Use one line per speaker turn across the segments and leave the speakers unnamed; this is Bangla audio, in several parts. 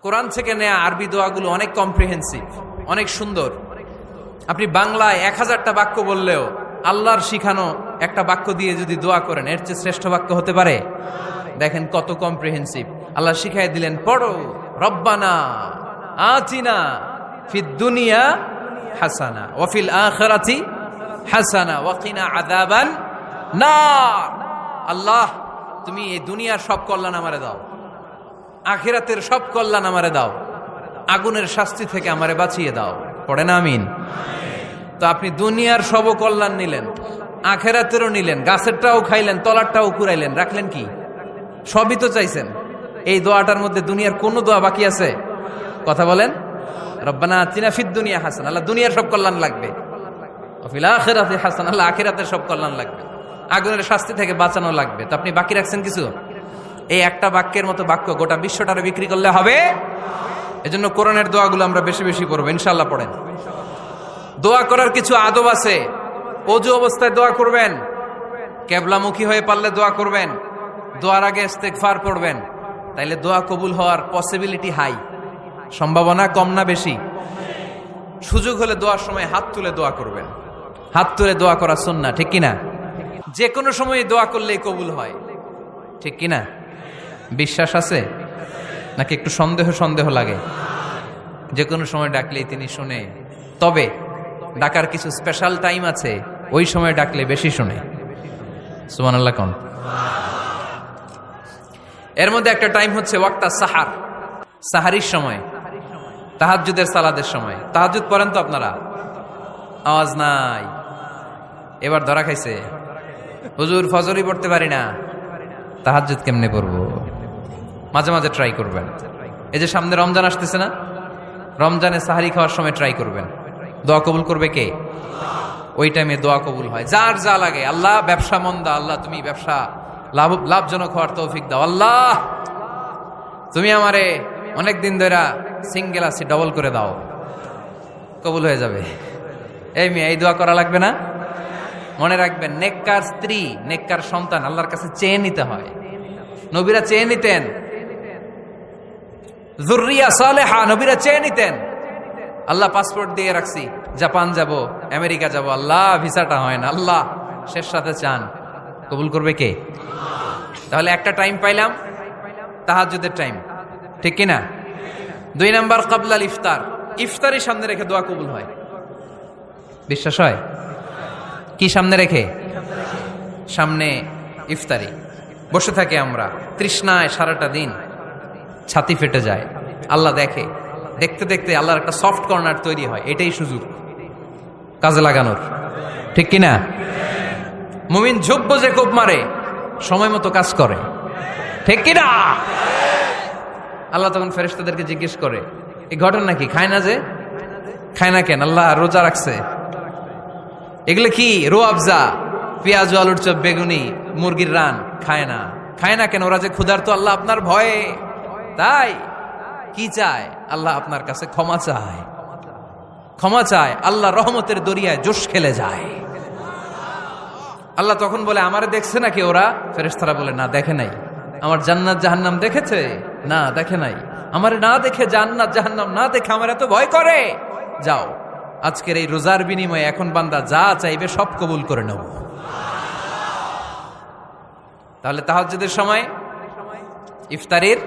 কোরআন থেকে নেয়া আরবি দোয়াগুলো অনেক কম্প্রিহেন্সিভ, অনেক সুন্দর। আপনি বাংলায় 1000টা বাক্য বললেও আল্লাহর শিখানো একটা বাক্য দিয়ে যদি দোয়া করেন, এর চেয়ে শ্রেষ্ঠ বাক্য হতে পারে? দেখেন কত কম্প্রিহেন্সিভ। আল্লাহ শিখাই দিলেন, পড়ো রব্বানা আতিনা ফিদ দুনিয়া হাসানা ওয়া ফিল আখিরাতি হাসানা ওয়া কিনা আযাবান নার। আল্লাহ, তুমি এই দুনিয়ার সব কল্যাণ আমারে দাও, আখিরাতের সব কল্যাণ আমারে দাও, আগুনের শাস্তি থেকে আমারে বাঁচিয়ে দাও। পড়েন আমিন। তো আপনি দুনিয়ার সব কল্যাণ নিলেন, আখিরাতেরও নিলেন, গাছেরটাও খাইলেন, তলারটাও কুড়াইলেন, রাখলেন কি? সবই তো চাইছেন। এই দোয়াটার মধ্যে দুনিয়ার কোনো দোয়া বাকি আছে? কথা বলেন। রব্বানা আতিনা ফিদ দুনিয়া হাসানা, আল্লাহ দুনিয়ার সব কল্যাণ লাগবে। ওয়া ফিল আখিরাতি হাসানা, আল্লাহ আখিরাতের সব কল্যাণ লাগবে, আগুনের শাস্তি থেকে বাঁচানো লাগবে। তো আপনি বাকি রাখছেন কিছু? এই একটা বাক্যের মতো বাক্য গোটা বিশ্বটারে বিক্রি করলে হবে? এজন্য কোরআনের দোয়াগুলো আমরা বেশি বেশি পড়বো, ইনশাআল্লাহ। পড়েন। দোয়া করার কিছু আদব আছে। ওযু অবস্থায় দোয়া করবেন, কিবলামুখী হয়ে পারলে দোয়া করবেন, দোয়ার আগে ইস্তেগফার পড়বেন, তাইলে দোয়া কবুল হওয়ার পসিবিলিটি হাই। সম্ভাবনা কম না বেশি? সুযোগ হলে দোয়ার সময় হাত তুলে দোয়া করবেন। হাত তুলে দোয়া করা সুন্নাহ, ঠিক কিনা? যে কোনো সময় দোয়া করলেই কবুল হয়, ঠিক কিনা? বিশ্বাস আছে নাকি একটু সন্দেহ সন্দেহ লাগে? যে কোনো সময় ডাকলেই তিনি শুনে, তবে ডাকার কিছু স্পেশাল টাইম আছে, ওই সময় ডাকলে বেশি শুনে। সুবহানাল্লাহ কোন? এর মধ্যে একটা টাইম হচ্ছে ওয়াক্তা সাহার, সাহারির সময়, তাহাজ্জুদের সালাদের সময়। তাহাজ্জুদ পড়েন তো আপনারা? আওয়াজ নাই, এবার ধরা খাইছে। হুজুর ফজরই পড়তে পারি না, তাহাজ্জুদ কেমনে পড়বো? মাঝে মাঝে ট্রাই করবেন। এই যে সামনে রমজান আসতেছে না, রমজানে সাহারি খাওয়ার সময় ট্রাই করবেন। দোয়া কবুল করবে কে? ওই টাইমে দোয়া কবুল হয়। যার যা লাগে, আল্লাহ ব্যবসা মন্দা, আল্লাহ তুমি ব্যবসা লাভজনক হওয়ার তৌফিক দাও, আল্লাহ তুমি আমারে অনেকদিন ধরে সিঙ্গেল আছি, ডবল করে দাও, কবুল হয়ে যাবে। এই মেয়ে, এই দোয়া করা লাগবে না? মনে রাখবেন, নেককার স্ত্রী, নেককার সন্তান আল্লাহর কাছে চেয়ে নিতে হয়। নবীরা চেয়ে নিতেন, যুররিয়া সালেহা নবীরা চেয়ে নিতেন। আল্লাহ পাসপোর্ট দিয়ে রাখছি, জাপান যাব, আমেরিকা যাব, আল্লাহ ভিসাটা হয় না, আল্লাহ শেষ সাথে চান, কবুল করবে কে? তাহলে একটা টাইম পাইলাম, তাহাজ্জুদের টাইম, ঠিক কিনা? 2 নাম্বার ক্বাবলাল ইফতার, ইফতারি সামনে রেখে দোয়া কবুল হয়। বিশ্বাস হয়? কি সামনে রেখে? সামনে ইফতারি। বসে থাকি আমরা তৃষ্ণায় সারাটা দিন, ছাতি ফেটে যায়। আল্লাহ দেখে, দেখতে দেখতে আল্লাহর একটা সফট কর্নার তৈরি হয়। এটাই সুযোগ কাজে লাগানোর, ঠিক কিনা? মুমিন ঝোপ যে কোপ মারে, সময় মতো কাজ করে, ঠিক কিনা? আল্লাহ তখন ফেরেশতাদেরকে জিজ্ঞেস করে, এই ঘটনা কি? খায় না যে? খায় না কেন? আল্লাহ রোজা রাখছে। এগুলো কি? রোয়াবজা, পেঁয়াজ, আলুর চপ, বেগুনি, মুরগির রান, খায় না। খায় না কেন? ওরা যে ক্ষুধার্ত, আল্লাহ আপনার ভয়ে। তাই কি চায়? আল্লাহ আপনার কাছে ক্ষমা চায়, ক্ষমা চায়। আল্লাহ রহমতের দরিয়ায় জোশ খেলে যায়। আল্লাহ তখন বলে, আমারে দেখছে নাকি ওরা? ফেরেশতারা বলে, না দেখে নাই। আমার জান্নাত জাহান্নাম দেখেছে? না দেখে নাই। আমারে না দেখে, জান্নাত জাহান্নাম না দেখে আমার এত ভয় করে? যাও, আজকের এই রোজার বিনিময়ে এখন বান্দা যা চাইবে সব কবুল করে নেব। তাহলে তাহাজ্জুদের সময়, ইফতারির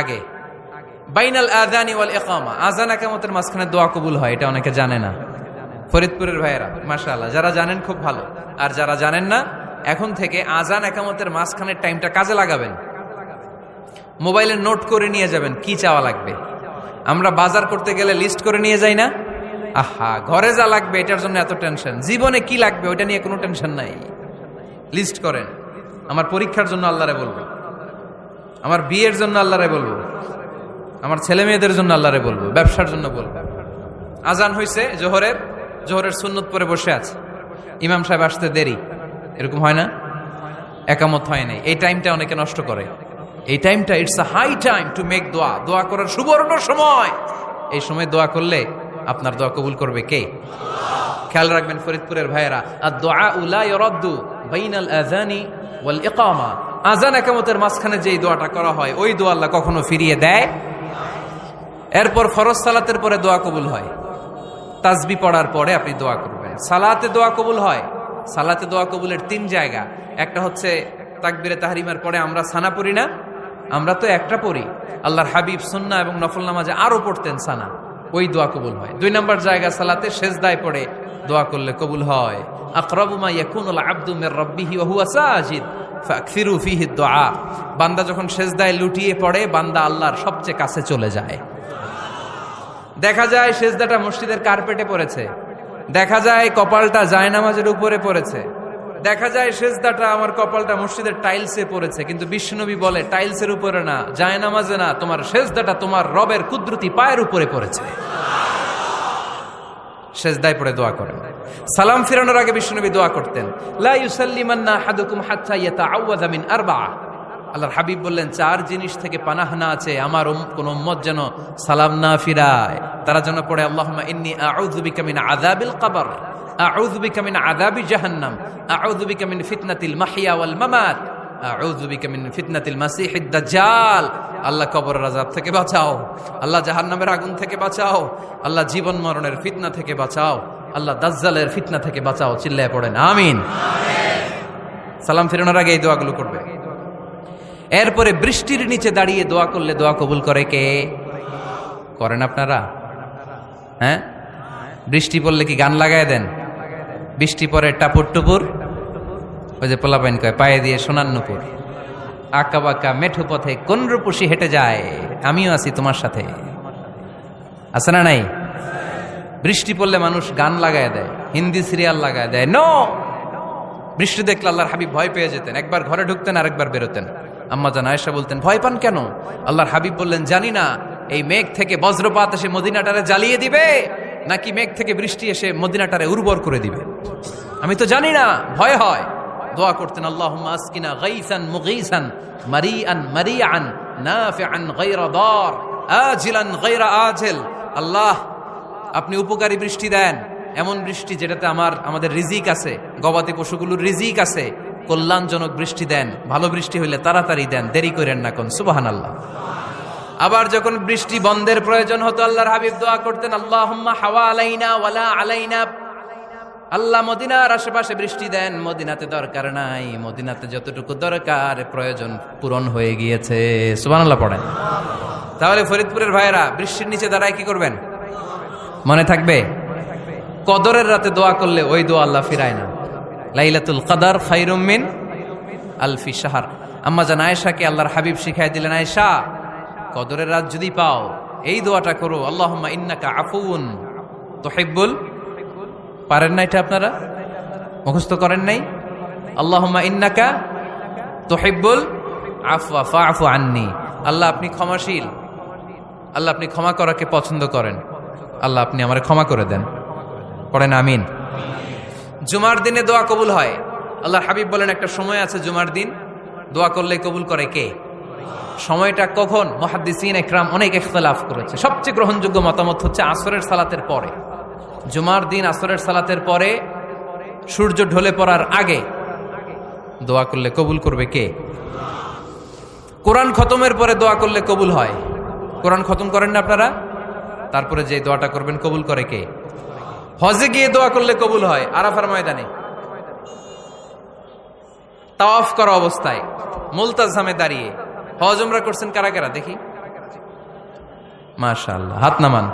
আগে, বাইনাল আযানি ওয়াল ইকামা, আযান ইকামতের মাঝখানে দোয়া কবুল হয়। এটা অনেকে জানে না। ফরিদপুরের ভাইয়েরা মাশাআল্লাহ, যারা জানেন খুব ভালো, আর যারা জানেন না, এখন থেকে আযান ইকামতের মাঝখানের টাইমটা কাজে লাগাবেন। মোবাইলে নোট করে নিয়ে যাবেন কি চাওয়া লাগবে। আমরা বাজার করতে গেলে লিস্ট করে নিয়ে যাই না? আহা, ঘরে যা লাগবে এটার জন্য এত টেনশন, জীবনে কি লাগবে ওইটা নিয়ে কোনো টেনশন নাই। লিস্ট করেন। আমার পরীক্ষার জন্য আল্লাহরে বলবো, আমার বিয়ের জন্য আল্লাহরে বলবো, আমার ছেলে মেয়েদের জন্য আল্লাহরে বলবো, ব্যবসার জন্য বলবো। আজান হয়েছে জোহরের সুন্নত পরে বসে আছে, ইমাম সাহেব আসতে দেরি, এরকম হয় না? একামত হয় নাই। এই টাইমটা অনেকে নষ্ট করে। এই টাইমটা it's a high time to make দোয়া, দোয়া করার সুবর্ণ সময়। এই সময় দোয়া করলে আপনার দোয়া কবুল করবে কে? খেয়াল রাখবেন ফরিদপুরের ভাইয়েরা, আদ-দুআউ লা ইউরাদ্দু বাইনাল আযানি ওয়াল ইকামা, আযান ইকামতের মাঝখানে যেই দোয়াটা করা হয় ওই দোয়া আল্লাহ কখনো ফিরিয়ে দেয় এরপর ফরজ সালাতের পরে দোয়া কবুল হয়, তাসবিহ পড়ার পরে আপনি দোয়া করবেন। সালাতে দোয়া কবুল হয়, সালাতে দোয়া কবুলের 3 জায়গা। একটা হচ্ছে তাকবীরে তাহরিমার পরে আমরা সানা পড়ি না, আমরা তো একটা পড়ি, আল্লাহর হাবিব সুন্নাহ এবং নফল নামাজে আরো পড়তেন সানা, ওই দোয়া কবুল হয়। 2 নম্বর জায়গা সালাতে সেজদায় পড়ে দোয়া করলে কবুল হয়। আকরাবু মা ইয়াকুনুল আবদু মির রাব্বিহি ওয়া হুয়া সাজিদ ফাকসিরু ফিহি দুআ। বান্দা যখন সেজদায় লুটিয়ে পড়ে, বান্দা আল্লাহর সবচেয়ে কাছে চলে যায়। দেখা যায় সেজদাটা মসজিদের কার্পেটে পড়েছে, দেখা যায় কপালটা জায়নামাজের উপরে পড়েছে, দেখা যায় সেজদাটা আমার কপালটা মসজিদের টাইলসে পড়েছে, কিন্তু বিশ্বনবী বলে টাইলসের উপরে না, জায়নামাজে না, তোমার সেজদাটা তোমার রবের কুদরতি পায়ের উপরে পড়েছে। সেজদায় পড়ে দোয়া করেন। সালাম ফিরানোর আগে বিশ্বনবী দোয়া করতেন, লা ইউসাল্লিমান্না আহাদুকুম হাত্তা ইয়াতাআওয়াযা মিন আরবা'a। আল্লাহর হাবিব বললেন 4 জিনিস থেকে পানাহ না আছে আমার কোন উম্মত যেন সালাম না ফিরায়। তারা যেন পড়ে আল্লাহুম্মা ইন্নী আউযু বিকা মিন আযাবিল কবর, আউযু বিকা মিন আযাবি জাহান্নাম, আউযু বিকা মিন ফিতনাতিল মাহইয়া ওয়াল মামাত, আউযু বিকা মিন ফিতনাতিল মাসিহিদ দাজ্জাল। আল্লাহ কবরের আযাব থেকে বাঁচাও, আল্লাহ জাহান্নামের আগুন থেকে বাঁচাও, আল্লাহ জীবন মরণের ফিতনা থেকে বাঁচাও, আল্লাহ দাজ্জালের ফিতনা থেকে বাঁচাও। চিল্লায়ে পড়েন আমিন। সালাম ফিরানোর আগে এই দোয়াগুলো করবে। এরপরে বৃষ্টির নিচে দাঁড়িয়ে দোয়া করলে দোয়া কবুল করে কে? করেন আপনারা? হ্যাঁ, বৃষ্টি পড়লে কি গান লাগায় দেন? বৃষ্টি পরে টাপুর টুপুর, ওই যে পোলাপাইন কয় পায়ে দিয়ে সোনার নুপুর, আঁকা বাঁকা মেঠো পথে কোন রূপসী হেঁটে যায়, আমিও আছি তোমার সাথে, আছে না নাই? বৃষ্টি পড়লে মানুষ গান লাগায় দেয়, হিন্দি সিরিয়াল লাগায় দেয়। নো, বৃষ্টি দেখলে আল্লাহর হাবিব ভয় পেয়ে যেতেন, একবার ঘরে ঢুকতেন আরেকবার বেরোতেন। আম্মা জান আয়েশা বলতেন, ভয় পান কেন? আল্লাহর হাবিব বললেন, জানি না এই মেঘ থেকে বজ্রপাত এসে মদিনাটারে জ্বালিয়ে দিবে নাকি মেঘ থেকে বৃষ্টি এসে মদিনাটারে উর্বর করে দিবে, আমি তো জানি না, ভয় হয়। দোয়া করতেন, আল্লাহুম্মা আসকিনা গাইসান মুগীসান মারিআন মারিআন নাফিআন গায়রা দার আজিলান গায়রা আজিল। আল্লাহ, আপনি উপকারী বৃষ্টি দেন, এমন বৃষ্টি যেটাতে আমাদের রিজিক আছে, গবাদি পশুগুলোর রিজিক আছে, কল্যাণজনক বৃষ্টি দেন, ভালো বৃষ্টি হইলে তাড়াতাড়ি দেন, দেরি করেন না কোন। সুবহানাল্লাহ। আবার যখন বৃষ্টি বন্ধের প্রয়োজন হতো, আল্লাহর হাবিব দোয়া করতেন, আল্লাহুম্মা হাওয়া আলাইনা ওয়ালা আলাইনা। আল্লাহ মদিনার আশেপাশে বৃষ্টি দেন, মদিনাতে দরকার নাই, মদিনাতে যতটুকু দরকার প্রয়োজন পূরণ হয়ে গিয়েছে। সুবহানাল্লাহ পড়েন। তাহলে ফরিদপুরের ভাইয়েরা বৃষ্টির নিচে দাঁড়ায় কি করবেন? মনে থাকবে, কদরের রাতে দোয়া করলে ওই দোয়া আল্লাহ ফিরায় না। লাইলাতুল কদর খায়রুম মিন আলফি শাহর। আম্মা জান আয়েশাকে আল্লাহর হাবিব শিখাই দিলেন, আয়েশা, কদরের রাত যদি পাও এই দোয়াটা করো, আল্লাহুম্মা ইন্নাকা আফুউন তুহিব্বুল। পারেন না এটা? আপনারা মুখস্থ করেন নাই? আল্লাহুম্মা ইন্নাকা তুহিব্বুল আফওয়া ফাআফু আন্নি। আল্লাহ আপনি ক্ষমাশীল, আল্লাহ আপনি ক্ষমা করাকে পছন্দ করেন, আল্লাহ আপনি আমারে ক্ষমা করে দেন। পড়েন আমিন। জুমার দিনে দোয়া কবুল হয়। আল্লাহর হাবিব বলেন, একটা সময় আছে জুমার দিন দোয়া করলে কবুল করে কে? সময়টা কখন? মুহাদ্দিসিন ইকরাম অনেক ইখতিলাফ করেছে। সবচেয়ে গ্রহণযোগ্য মতামত হচ্ছে আসরের সালাতের পরে। জুমার দিন আসরের সালাতের পরে সূর্য ঢলে পড়ার আগে দোয়া করলে কবুল করবে কে? কোরআন খতমের পরে দোয়া করলে কবুল হয়। কোরআন খতম করেন না আপনারা? তারপরে যে দোয়াটা করবেন কবুল করে কে? হজে গিয়ে দোয়া করলে কবুল হয়। আরাফার ময়দানে তাওয়াফ করা অবস্থায় মুলতাজামে দাঁড়িয়ে। হজ উমরা করছেন কারা কারা দেখি? মাশাআল্লাহ, হাত নামান।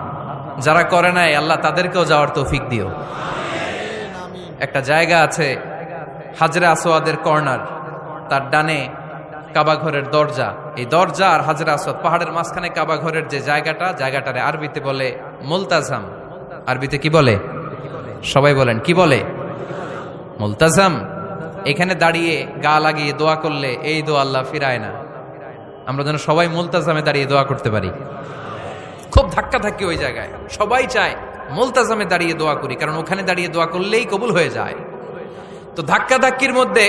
যারা করে নাই আল্লাহ তাদেরকেও যাওয়ার তৌফিক দিও। একটা জায়গা আছে হাজরে আসওয়াদের কর্নার, তার ডানে কাবা ঘরের দরজা। এই দরজা আর হাজরে আসওয়াদ, পাহাড়ের মাঝখানে কাবা ঘরের যে জায়গাটারে আরবিতে বলে মুলতাজাম। আরবিতে কি বলে? সবাই বলেন, কি বলে? মুলতাজাম। এখানে দাঁড়িয়ে গা লাগিয়ে দোয়া করলে এই দোয়া আল্লাহ ফিরায় না। আমরা যেন সবাই মুলতাজামে দাঁড়িয়ে দোয়া করতে পারি। খুব ধাক্কা ধাক্কি ওই জায়গায়, সবাই চায় মুলতাজামে দাঁড়িয়ে দোয়া করি, কারণ ওখানে দাঁড়িয়ে দোয়া করলেই কবুল হয়ে যায়। তো ধাক্কা ধাক্কির মধ্যে,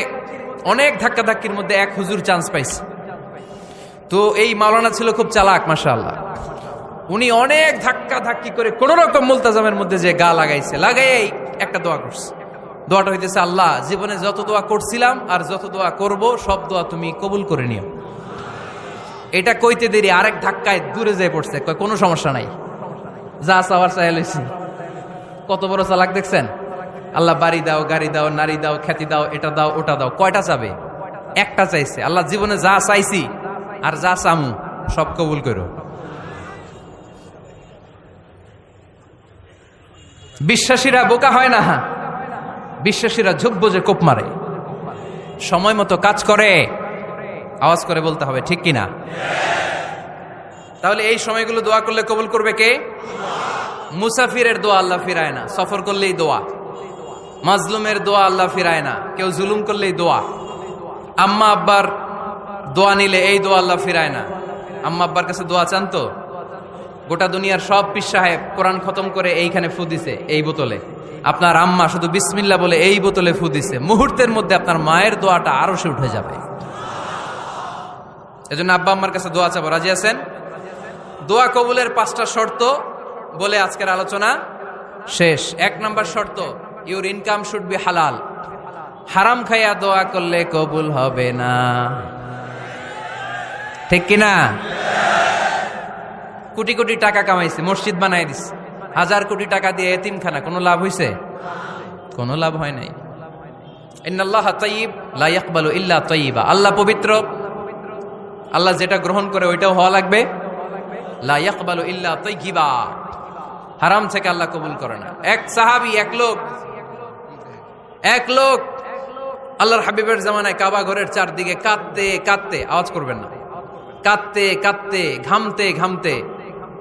অনেক ধাক্কা ধাক্কির মধ্যে এক হুজুর চান্স পাইছে। তো এই মাওলানা ছিল খুব চালাক, মাশাআল্লাহ। উনি অনেক ধাক্কা ধাক্কি করে কোন রকম মুলতাজামের মধ্যে যে গা লাগাইছে, লাগাই একটা দোয়া করছে। দোয়াটা হইতেছে, আল্লাহ জীবনে যত দোয়া করছিলাম আর যত দোয়া করব সব দোয়া তুমি কবুল করে নিও। এটা কইতে দেরি আরেক ধাক্কায় দূরে যেয়ে পড়ছে, কয় কোনো সমস্যা নাই, যা চাওয়ার চাই লইছি। কত বড় চালাক দেখছেন? আল্লাহ বাড়ি দাও, গাড়ি দাও, নারী দাও, খ্যাতি দাও, এটা দাও, ওটা দাও, কয়টা চাবে? একটা চাইছে। আল্লাহ জীবনে যা চাইছি আর যা চামু সব কবুল করো। বিশ্বাসীরা বোকা হয় না, বিশ্বাসীরা ঝুব্ব যে কোপ মারে, সময় মতো কাজ করে। আওয়াজ করে বলতে হবে ঠিক কিনা? তাহলে এই সময়গুলো দোয়া করলে কবুল করবে কে? মুসাফিরের দোয়া আল্লাহ ফিরায় না, সফর করলেই দোয়া। মাজলুমের দোয়া আল্লাহ ফিরায় না, কেউ জুলুম করলেই দোয়া। আম্মা আব্বার দোয়া নিলে এই দোয়া আল্লাহ ফিরায় না। আম্মা আব্বার কাছে দোয়া চান তো? গোটা দুনিয়ার সব পীর সাহেব কোরআন খতম করে এইখানে ফু দিছে এই বোতলে, আপনার আম্মা শুধু বিসমিল্লাহ বলে এই বোতলে ফু দিছে, মুহূর্তের মধ্যে আপনার মায়ের দোয়াটা আরো সে উঠে যাবে। এজন্য আব্বা আম্মার কাছে দোয়া চাবো, রাজি আছেন? দোয়া কবুলের 5টা শর্ত বলে আজকের আলোচনা শেষ। 1 নম্বর শর্ত, ইউর ইনকাম শুড বি হালাল। হারাম খাইয়া দোয়া করলে কবুল হবে না, ঠিক কিনা? কোটি কোটি টাকা কামাইছে, মসজিদ বানাই দিছে, 1000 কোটি টাকা দিয়ে এতিমখানা, কোনো লাভ হইছে? কোনো লাভ হয় নাই। ইন্নাল্লাহা তাইয়্যিব লা ইয়াকবালু ইল্লা তাইয়্যিবা। আল্লাহ পবিত্র, আল্লাহ যেটা গ্রহণ করে ওইটাও হওয়া লাগবে। লা ইয়াকবালু ইল্লা তাইয়্যিবা, হারাম থেকে আল্লাহ কবুল করে না। এক সাহাবী, এক লোক আল্লাহর হাবিবের জামানায় কাবা ঘরের চারদিকে কাঁদতে কাঁদতে, আওয়াজ করবেন না, কাঁদতে কাঁদতে, ঘামতে ঘামতে,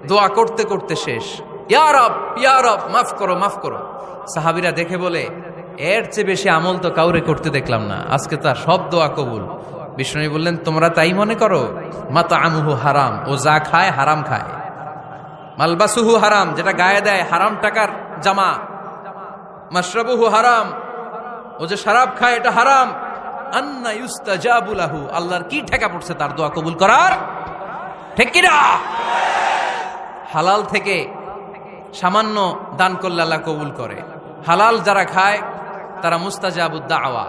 দোয়া করতে করতে শেষ। ইয়া রব, ইয়া রব, মাফ করো, মাফ করো। সাহাবীরা দেখে বলে, এর চেয়ে বেশি আমল তো কাউরে করতে দেখলাম না, আজকে তার সব দোয়া কবুল। বিষ্ণু বললেন, তোমরা তাই মনে করো? মাতআমুহু হারাম, ও যা খায় হারাম খায়। মালবাসুহু হারাম, যেটা গায়ে দেয় হারাম টাকার জামা। মাশরাবুহু হারাম, ও যে শরাব খায় এটা হারাম। আন্না ইউস্তাজাবু লাহু, আল্লাহর কি ঠেকা পড়ছে তার দোয়া কবুল করার, ঠিক কি না? হালাল থেকে সামান্য দান করলে আল্লাহ কবুল করে। হালাল যারা খায় তারা মুস্তাজাবুদ দাওয়া।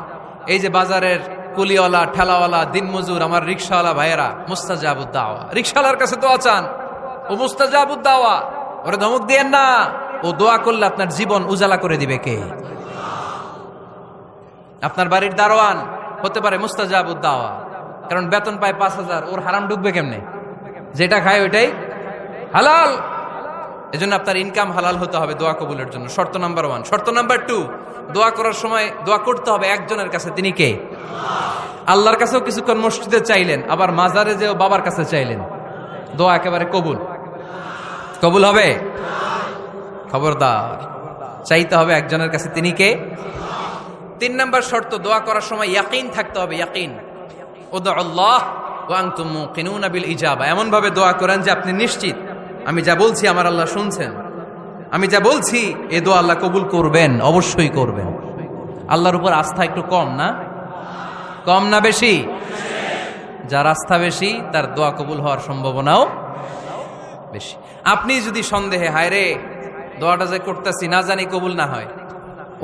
এই যে বাজারের কুলিওয়ালা, ঠেলাওয়ালা, দিনমজুর, আমার রিকশাওয়ালা ভাইয়েরা, মুস্তাজাবুদ দাওয়া। রিকশাওয়ালার কাছে দোয়া চান, ও মুস্তাজাবুদ দাওয়া, ওরে ধমক দিয়েন না। ও দোয়া করলে আপনার জীবন উজালা করে দিবে কে? আপনার বাড়ির দারোয়ান হতে পারে মুস্তাজাবুদ দাওয়া, কারণ বেতন পায় 5000, ওর হারাম ঢুকবে কেমনে? যেটা খায় ওইটাই হালাল। এজন্য আপনার ইনকাম হালাল হতে হবে দোয়া কবুলের জন্য। শর্ত নাম্বার 1। শর্ত নাম্বার 2, দোয়া করার সময় দোয়া করতে হবে একজনের কাছে, তিনি কে? আল্লাহর কাছেও কিছুক্ষণ মসজিদে চাইলেন, আবার মাজারে যেও বাবার কাছে চাইলেন, দোয়া একেবারে কবুল। কবুল হবে? খবরদার, চাইতে হবে একজনের কাছে, তিনি কে? 3 নম্বর শর্ত, দোয়া করার সময় ইয়াকিন থাকতে হবে। ইয়াকিন, উদউল্লাহ ওয়া আনতুম মুকিনুনা বিল ইজাবা। এমন ভাবে দোয়া করেন যে আপনি নিশ্চিত, আমি যা বলছি আমার আল্লাহ শুনছেন, আমি যা বলছি এ দোয়া আল্লাহ কবুল করবেন, অবশ্যই করবেন। আল্লাহর উপর আস্থা একটু কম না? কম না বেশি? যার আস্থা বেশি তার দোয়া কবুল হওয়ার সম্ভাবনাও বেশি। আপনি যদি সন্দেহে, হায় রে দোয়াটা যে করতেছি না জানি কবুল না হয়,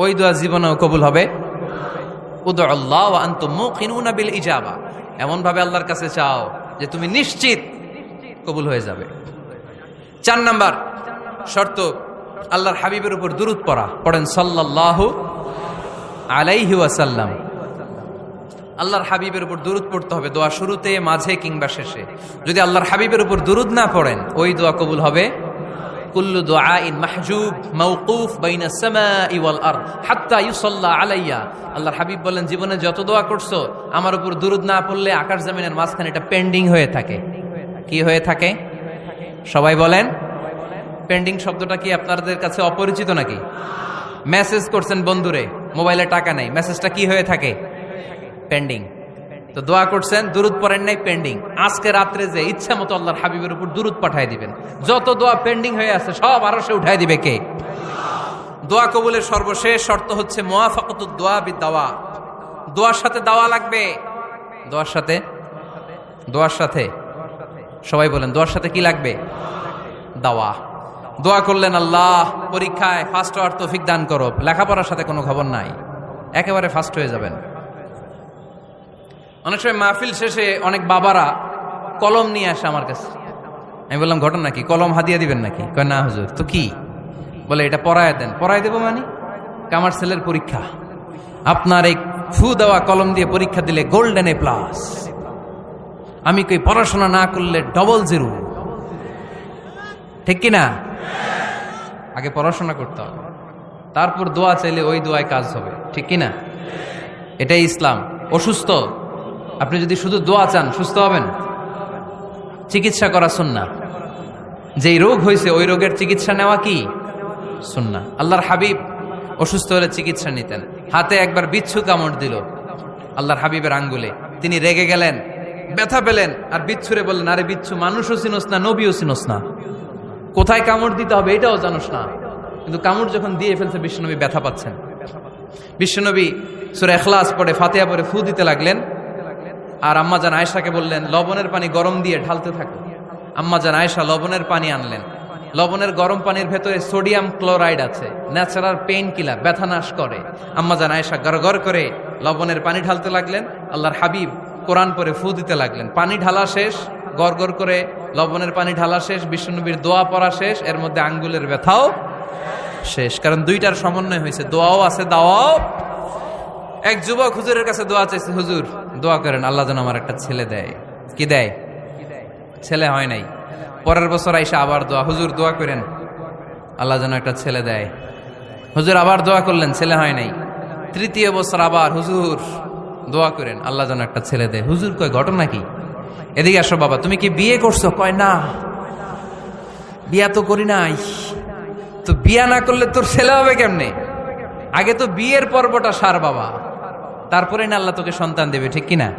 ওই দোয়া জীবনেও কবুল হবে। উদউল্লাহ ওয়া আনতুম মুকিনুনা বিল ইজাবা, এমন ভাবে আল্লাহর কাছে চাও যে তুমি নিশ্চিত কবুল হয়ে যাবে। 4 নাম্বার শর্ত, আল্লাহর হাবিবের উপর দুরূদ পড়া। পড়েন সাল্লাল্লাহু আলাইহি ওয়াসাল্লাম। আল্লাহর হাবিবের উপর দুরূদ পড়তে হবে দোয়া শুরুতে, মাঝে কিংবা শেষে। যদি আল্লাহর হাবিবের উপর দুরূদ না পড়েন, ওই দোয়া কবুল হবে। কুল্লু দুআইন মাহজুব মাওকুফ বাইনা সামাই ওয়াল আরদ হাত্তা ইউসাল্লা আলাইয়া। আল্লাহর হাবিব বলেন, জীবনে যত দোয়া করছো আমার উপর দুরূদ না পড়লে আকাশ জমিনের মাঝখানে এটা পেন্ডিং হয়ে থাকে। কি হয়ে থাকে? সবাই বলেন। পেন্ডিং শব্দটা কি আপনাদের কাছে অপরিচিত নাকি? মেসেজ করছেন বন্ধুরে, মোবাইলে টাকা নাই, মেসেজটা কি হয়ে থাকে? পেন্ডিং। তো দোয়া করছেন, দুরূদ পড়েন নাই, পেন্ডিং। আজকে রাত্রে যে ইচ্ছা মতো আল্লাহর হাবিবের উপর দুরূদ পাঠায় দিবেন, যত দোয়া পেন্ডিং হয়ে আছে সব আরশে উঠায় দিবে কে? দোয়া কবুলের সর্বশেষ শর্ত হচ্ছে মুওয়াফাকাতুদ দোয়া বিদ-দাওয়া। দোয়ার সাথে দাওয়া লাগবে। দোয়ার সাথে, দোয়ার সাথে সবাই বলেন, দোয়ার সাথে কি লাগবে? দাওয়া। দোয়া করলেন, আল্লাহ পরীক্ষায় ফার্স্ট হওয়ার তৌফিক দান করো, লেখাপড়ার সাথে কোনো খবর নাই, একেবারে ফার্স্ট হয়ে যাবেন। অনেক সময় মাহফিল শেষে অনেক বাবারা কলম নিয়ে আসে আমার কাছে। আমি বললাম ঘটনা কি, কলম হাদিয়া দিবেন নাকি? কয় না হুজুর। তো কি? বলে এটা পড়ায় দেন। পড়ায় দেবো মানে? আমার ছেলের পরীক্ষা, আপনার এই ফু দেওয়া কলম দিয়ে পরীক্ষা দিলে গোল্ডেন এ প্লাস। আমি কই পড়াশোনা না করলে ডবল জিরো, ঠিক কিনা? আগে পড়াশোনা করতে হবে, তারপর দোয়া চাইলে ওই দোয়ায় কাজ হবে, ঠিক কিনা? এটাই ইসলাম। অসুস্থ আপনি যদি শুধু দোয়া চান সুস্থ হবেন? চিকিৎসা করা সুন্নাহ। যেই রোগ হয়েছে ওই রোগের চিকিৎসা নেওয়া কি সুন্নাহ। আল্লাহর হাবিব অসুস্থ হলে চিকিৎসা নিতেন। হাতে একবার বিচ্ছু কামড় দিল আল্লাহর হাবিবের আঙ্গুলে, তিনি রেগে গেলেন, ব্যথা পেলেন, আর বিচ্ছুরে বললেন, আরে বিচ্ছু, মানুষও চিনোস না, নবীও চিনোস না, কোথায় কামড় দিতে হবে এটাও জানোস না। কিন্তু কামড় যখন দিয়ে ফেলছে বিশ্বনবী ব্যথা পাচ্ছেন। বিশ্বনবী সূরা ইখলাস পড়ে ফাতিহা পড়ে ফু দিতে লাগলেন, আর আম্মাজান আয়েশাকে বললেন লবণের পানি গরম দিয়ে ঢালতে থাকো। আম্মাজান আয়েশা লবণের পানি আনলেন। লবণের গরম পানির ভেতরে সোডিয়াম ক্লোরাইড আছে, ন্যাচারাল পেইন কিলার, ব্যথা নাশ করে। আম্মাজান আয়েশা গড়গড় করে লবণের পানি ঢালতে লাগলেন, আল্লাহর হাবিব কোরআন পড়ে ফু দিতে লাগলেন। পানি ঢালা শেষ, গড়গড় করে লবণের পানি ঢালা শেষ, বিশ্বনবীর দোয়া পড়া শেষ, এর মধ্যে আঙ্গুলের ব্যথাও শেষ। কারণ দুইটার সমন্বয় হয়েছে, দোয়াও আছে দাওয়াও। এক যুবক হুজুরের কাছে দোয়া চাইছে, হুজুর দোয়া করেন আল্লাহ যেন আমার একটা ছেলে দেয়। কি দেয়? ছেলে হয় নাই। পরের বছর আইসা আবার দোয়া, হুজুর দোয়া করেন আল্লাহ যেন একটা ছেলে দেয়। হুজুর আবার দোয়া করলেন, ছেলে হয় নাই। তৃতীয় বছর আবার, হুজুর দোয়া করেন আল্লাহ যেন একটা ছেলে দেয়। হুজুর কয় ঘটনা কি? এদিকে আসো বাবা, তুমি কি বিয়ে করছো? কয় না, বিয়া তো করি নাই। তো বিয়া না করলে তোর ছেলে হবে কেমনে? আগে তো বিয়ের পর্বটা সার বাবা, তারপরে না আল্লাহ তোকে সন্তান দেবে, ঠিক কিনা?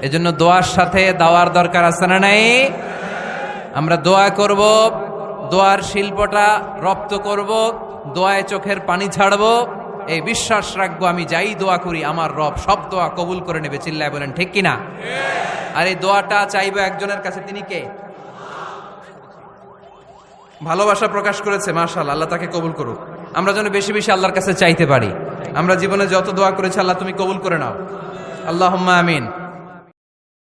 এজন্য দোয়ার সাথে দাওয়ার দরকার আছে না নাই? আমরা দোয়া করব, দোয়ার শিল্পটা রপ্ত করব, দোয়ায় চোখের পানি ছাড়বো, এই বিশ্বাস রাখবো আমি যাই দোয়া করি আমার রব সব দোয়া কবুল করে নেবে। চিল্লায় বলেন ঠিক কিনা? আর এই দোয়াটা চাইবো একজনের কাছে, তিনি কে? ভালোবাসা প্রকাশ করেছে, মাশাআল্লাহ, আল্লাহ তাকে কবুল করুক। আমরা যেন বেশি বেশি আল্লাহর কাছে চাইতে পারি। আমরা জীবনে যত দোয়া করেছি আল্লাহ তুমি কবুল করে নাও, আল্লাহুম্মা আমিন।